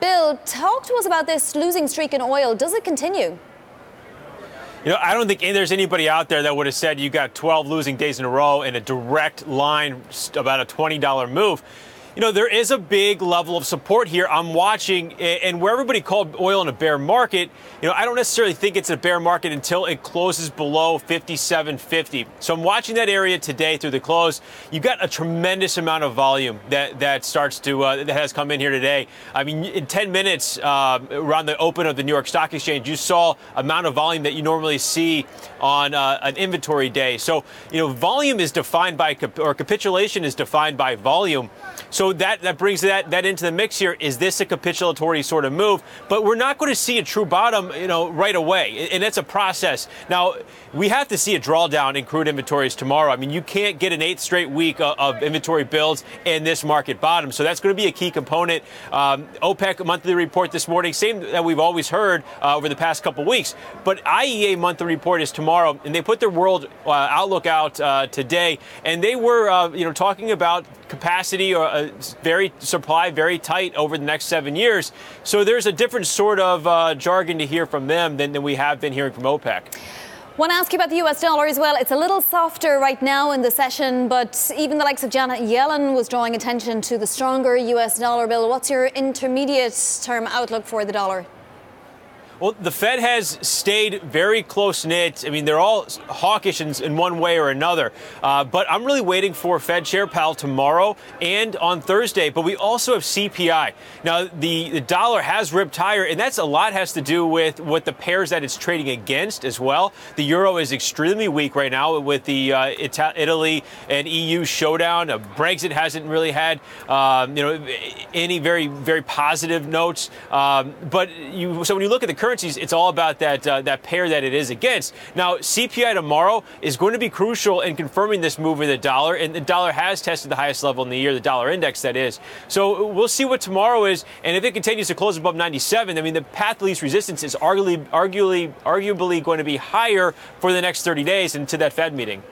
Bill, talk to us about this losing streak in oil. Does it continue? I don't think there's anybody out there that would have said you got 12 losing days in a row in a direct line about a $20 move. There is a big level of support here. I'm watching, and where everybody called oil in a bear market, I don't necessarily think it's a bear market until it closes below 57.50. So I'm watching that area today through the close. You've got a tremendous amount of volume that has come in here today. I mean, in 10 minutes around the open of the New York Stock Exchange, you saw amount of volume that you normally see on an inventory day. So, volume is defined by, or capitulation is defined by volume. So that brings that into the mix here. Is this a capitulatory sort of move? But we're not going to see a true bottom, right away. And it's a process. Now, we have to see a drawdown in crude inventories tomorrow. I mean, you can't get an 8th straight week of inventory builds in this market bottom. So that's going to be a key component. OPEC monthly report this morning, same that we've always heard over the past couple weeks. But IEA monthly report is tomorrow, and they put their world outlook out today. And they were, talking about capacity or supply very tight over the next 7 years. So there's a different sort of jargon to hear from them than we have been hearing from OPEC. I want to ask you about the US dollar as well. It's a little softer right now in the session, but even the likes of Janet Yellen was drawing attention to the stronger US dollar. Bill, what's your intermediate term outlook for the dollar? Well, the Fed has stayed very close-knit. I mean, they're all hawkish in one way or another. But I'm really waiting for Fed Chair Powell tomorrow and on Thursday. But we also have CPI. Now, the dollar has ripped higher, and that's a lot has to do with what the pairs that it's trading against as well. The euro is extremely weak right now with the Italy and EU showdown. Brexit hasn't really had, any very, very positive notes. So when you look at the currencies, it's all about that pair that it is against. Now, CPI tomorrow is going to be crucial in confirming this move of the dollar, and the dollar has tested the highest level in the year, the dollar index, that is. So we'll see what tomorrow is, and if it continues to close above 97, I mean, the path of least resistance is arguably going to be higher for the next 30 days into that Fed meeting.